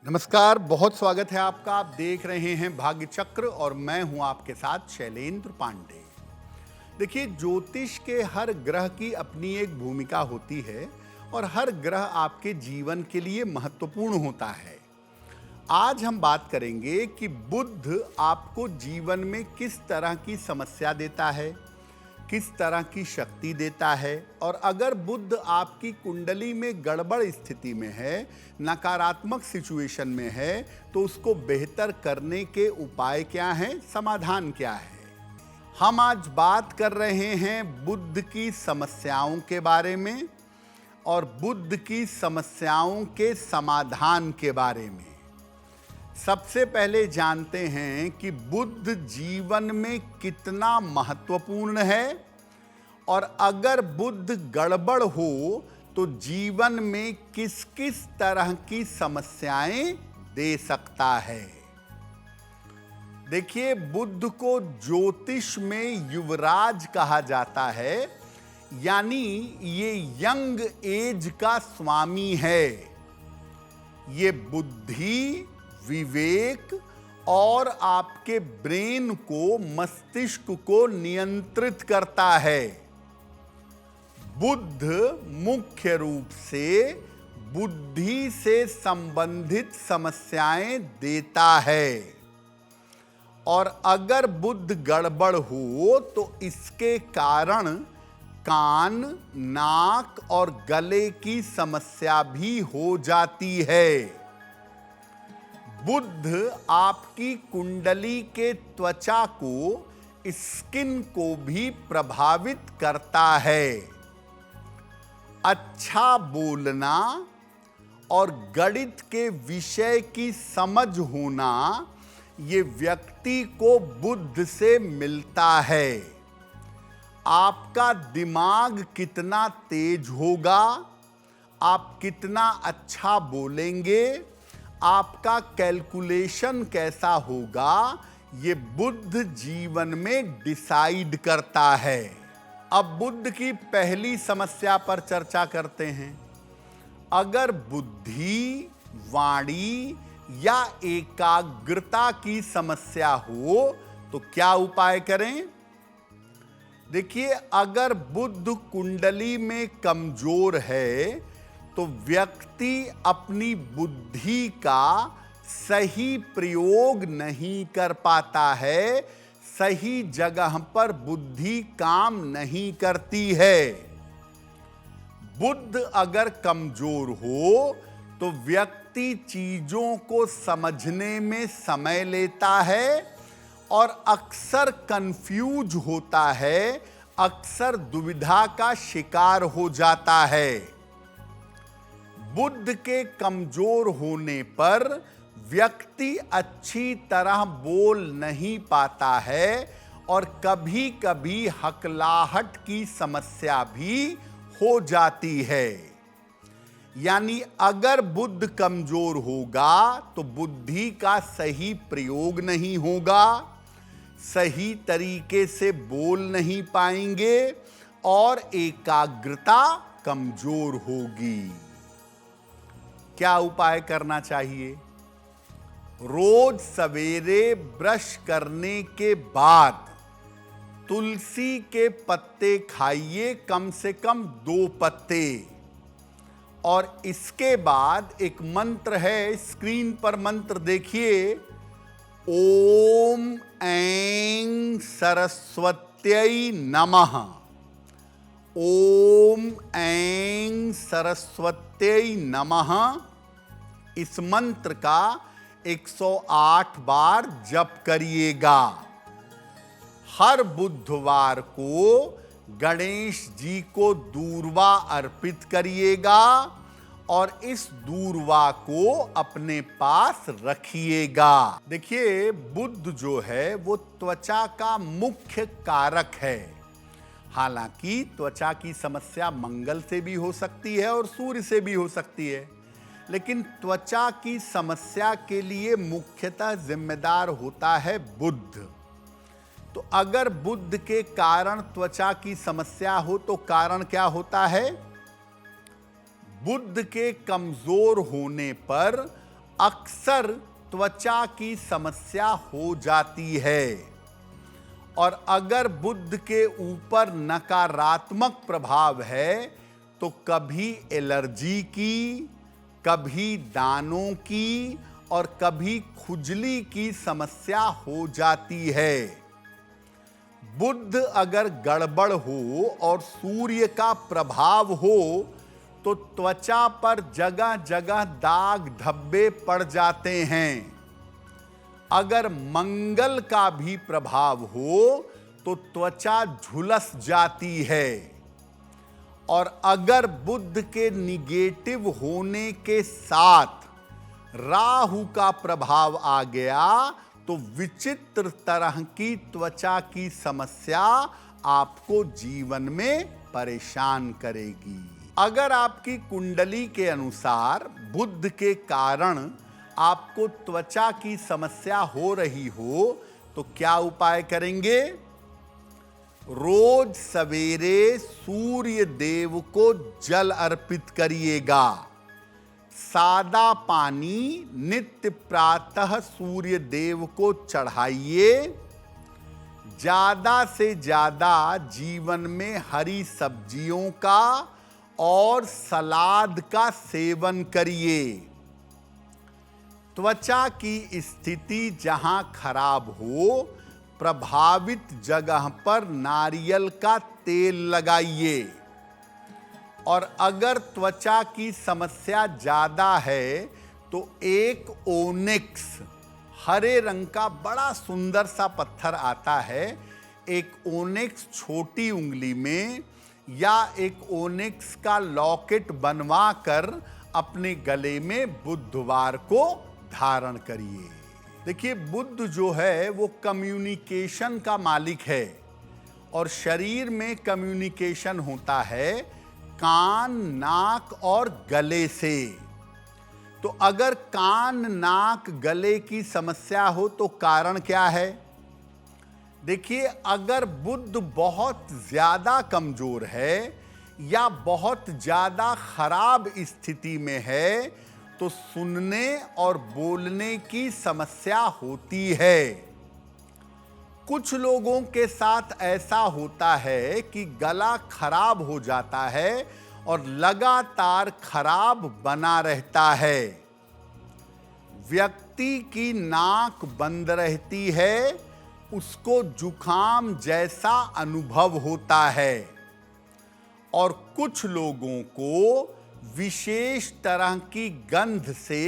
नमस्कार, बहुत स्वागत है आपका। आप देख रहे हैं भाग्य चक्र और मैं हूं आपके साथ शैलेंद्र पांडे। देखिए, ज्योतिष के हर ग्रह की अपनी एक भूमिका होती है और हर ग्रह आपके जीवन के लिए महत्वपूर्ण होता है। आज हम बात करेंगे कि बुध आपको जीवन में किस तरह की समस्या देता है, किस तरह की शक्ति देता है, और अगर बुध आपकी कुंडली में गड़बड़ स्थिति में है, नकारात्मक सिचुएशन में है, तो उसको बेहतर करने के उपाय क्या हैं, समाधान क्या है। हम आज बात कर रहे हैं बुध की समस्याओं के बारे में और बुध की समस्याओं के समाधान के बारे में। सबसे पहले जानते हैं कि बुध जीवन में कितना महत्वपूर्ण है और अगर बुध गड़बड़ हो तो जीवन में किस किस तरह की समस्याएं दे सकता है। देखिए, बुध को ज्योतिष में युवराज कहा जाता है, यानी ये यंग एज का स्वामी है। ये बुद्धि, विवेक और आपके ब्रेन को, मस्तिष्क को नियंत्रित करता है। बुध मुख्य रूप से बुद्धि से संबंधित समस्याएं देता है और अगर बुध गड़बड़ हो तो इसके कारण कान, नाक और गले की समस्या भी हो जाती है। बुध आपकी कुंडली के त्वचा को, स्किन को भी प्रभावित करता है। अच्छा बोलना और गणित के विषय की समझ होना ये व्यक्ति को बुध से मिलता है। आपका दिमाग कितना तेज होगा, आप कितना अच्छा बोलेंगे, आपका कैलकुलेशन कैसा होगा, ये बुध जीवन में डिसाइड करता है। अब बुध की पहली समस्या पर चर्चा करते हैं। अगर बुद्धि, वाणी या एकाग्रता की समस्या हो तो क्या उपाय करें? देखिए, अगर बुध कुंडली में कमजोर है तो व्यक्ति अपनी बुद्धि का सही प्रयोग नहीं कर पाता है, सही जगह पर बुद्धि काम नहीं करती है। बुध अगर कमजोर हो तो व्यक्ति चीजों को समझने में समय लेता है और अक्सर कंफ्यूज होता है, अक्सर दुविधा का शिकार हो जाता है। बुध के कमजोर होने पर व्यक्ति अच्छी तरह बोल नहीं पाता है और कभी कभी हकलाहट की समस्या भी हो जाती है। यानी अगर बुध कमजोर होगा तो बुद्धि का सही प्रयोग नहीं होगा, सही तरीके से बोल नहीं पाएंगे और एकाग्रता कमजोर होगी। क्या उपाय करना चाहिए? रोज सवेरे ब्रश करने के बाद तुलसी के पत्ते खाइए, कम से कम 2 पत्ते, और इसके बाद एक मंत्र है, स्क्रीन पर मंत्र देखिए, ओम ऐं सरस्वत्यै नमः। ओम ऐं सरस्वत्यै नमः। इस मंत्र का 108 बार जप करिएगा। हर बुधवार को गणेश जी को दूर्वा अर्पित करिएगा और इस दूर्वा को अपने पास रखिएगा। देखिए, बुध जो है वो त्वचा का मुख्य कारक है। हालांकि त्वचा की समस्या मंगल से भी हो सकती है और सूर्य से भी हो सकती है, लेकिन त्वचा की समस्या के लिए मुख्यतः जिम्मेदार होता है बुध। तो अगर बुध के कारण त्वचा की समस्या हो तो कारण क्या होता है? बुध के कमजोर होने पर अक्सर त्वचा की समस्या हो जाती है। और अगर बुध के ऊपर नकारात्मक प्रभाव है तो कभी एलर्जी की, कभी दानों की और कभी खुजली की समस्या हो जाती है। बुध अगर गड़बड़ हो और सूर्य का प्रभाव हो तो त्वचा पर जगह जगह दाग धब्बे पड़ जाते हैं। अगर मंगल का भी प्रभाव हो तो त्वचा झुलस जाती है। और अगर बुध के निगेटिव होने के साथ राहु का प्रभाव आ गया तो विचित्र तरह की त्वचा की समस्या आपको जीवन में परेशान करेगी। अगर आपकी कुंडली के अनुसार बुध के कारण आपको त्वचा की समस्या हो रही हो तो क्या उपाय करेंगे? रोज सवेरे सूर्य देव को जल अर्पित करिएगा। सादा पानी नित्य प्रातः सूर्य देव को चढ़ाइए। ज्यादा से ज्यादा जीवन में हरी सब्जियों का और सलाद का सेवन करिए। त्वचा की स्थिति जहां खराब हो, प्रभावित जगह पर नारियल का तेल लगाइए। और अगर त्वचा की समस्या ज्यादा है तो एक ओनिक्स, हरे रंग का बड़ा सुंदर सा पत्थर आता है, एक ओनिक्स छोटी उंगली में या एक ओनिक्स का लॉकेट बनवा कर अपने गले में बुधवार को धारण करिए। देखिए, बुध जो है वो कम्युनिकेशन का मालिक है और शरीर में कम्युनिकेशन होता है कान, नाक और गले से। तो अगर कान, नाक, गले की समस्या हो तो कारण क्या है? देखिए, अगर बुध बहुत ज्यादा कमजोर है या बहुत ज्यादा खराब स्थिति में है तो सुनने और बोलने की समस्या होती है। कुछ लोगों के साथ ऐसा होता है कि गला खराब हो जाता है और लगातार खराब बना रहता है। व्यक्ति की नाक बंद रहती है, उसको जुखाम जैसा अनुभव होता है। और कुछ लोगों को विशेष तरह की गंध से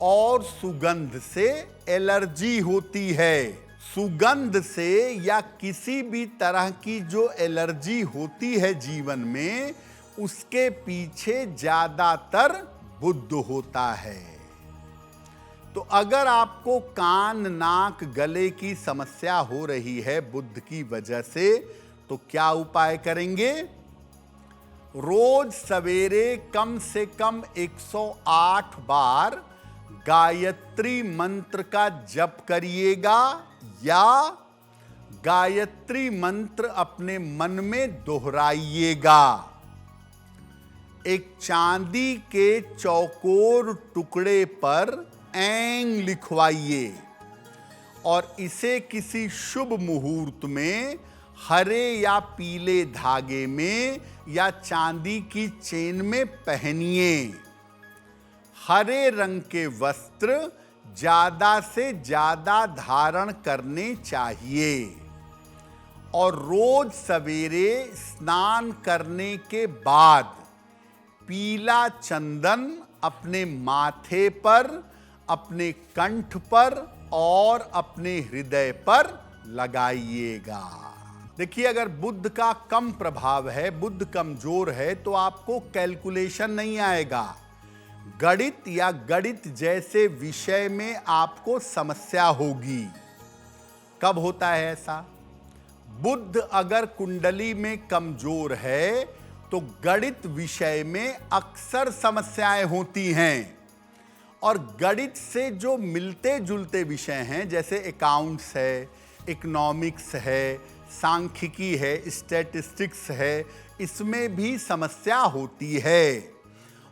और सुगंध से एलर्जी होती है। सुगंध से या किसी भी तरह की जो एलर्जी होती है जीवन में, उसके पीछे ज्यादातर बुध होता है। तो अगर आपको कान, नाक, गले की समस्या हो रही है बुध की वजह से तो क्या उपाय करेंगे? रोज सवेरे कम से कम 108 बार गायत्री मंत्र का जप करिएगा या गायत्री मंत्र अपने मन में दोहराइएगा। एक चांदी के चौकोर टुकड़े पर ऐंग लिखवाइए और इसे किसी शुभ मुहूर्त में हरे या पीले धागे में या चांदी की चेन में पहनिए। हरे रंग के वस्त्र ज्यादा से ज्यादा धारण करने चाहिए और रोज सवेरे स्नान करने के बाद पीला चंदन अपने माथे पर, अपने कंठ पर और अपने हृदय पर लगाइएगा। देखिए, अगर बुध का कम प्रभाव है, बुध कमजोर है तो आपको कैलकुलेशन नहीं आएगा। गणित या गणित जैसे विषय में आपको समस्या होगी। कब होता है ऐसा? बुध अगर कुंडली में कमजोर है तो गणित विषय में अक्सर समस्याएं होती हैं। और गणित से जो मिलते जुलते विषय हैं जैसे अकाउंट्स है, इकोनॉमिक्स है, सांख्यिकी है, स्टैटिस्टिक्स है, इसमें भी समस्या होती है।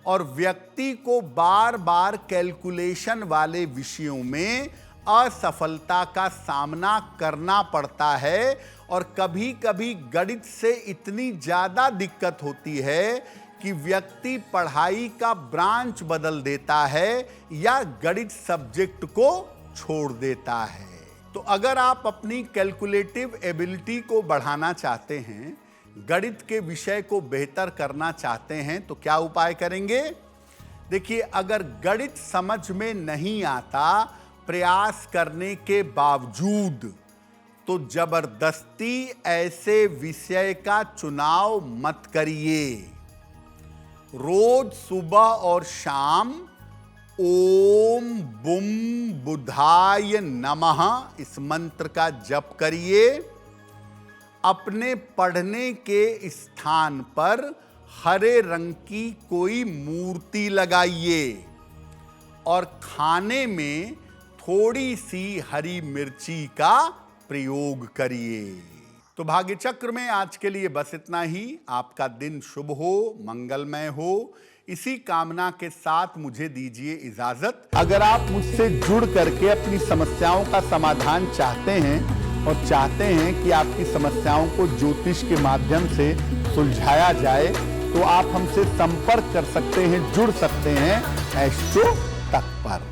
और व्यक्ति को बार बार कैलकुलेशन वाले विषयों में असफलता का सामना करना पड़ता है और कभी कभी गणित से इतनी ज्यादा दिक्कत होती है कि व्यक्ति पढ़ाई का ब्रांच बदल देता है या गणित सब्जेक्ट को छोड़ देता है। तो अगर आप अपनी कैलकुलेटिव एबिलिटी को बढ़ाना चाहते हैं, गणित के विषय को बेहतर करना चाहते हैं, तो क्या उपाय करेंगे? देखिए, अगर गणित समझ में नहीं आता प्रयास करने के बावजूद, तो जबरदस्ती ऐसे विषय का चुनाव मत करिए। रोज सुबह और शाम ओम बुम बुधाय नमः इस मंत्र का जप करिए। अपने पढ़ने के स्थान पर हरे रंग की कोई मूर्ति लगाइए और खाने में थोड़ी सी हरी मिर्ची का प्रयोग करिए। तो भाग्य चक्र में आज के लिए बस इतना ही। आपका दिन शुभ हो, मंगलमय हो, इसी कामना के साथ मुझे दीजिए इजाजत। अगर आप मुझसे जुड़ करके अपनी समस्याओं का समाधान चाहते हैं और चाहते हैं कि आपकी समस्याओं को ज्योतिष के माध्यम से सुलझाया जाए, तो आप हमसे संपर्क कर सकते हैं, जुड़ सकते हैं एस्ट्रो तक पर।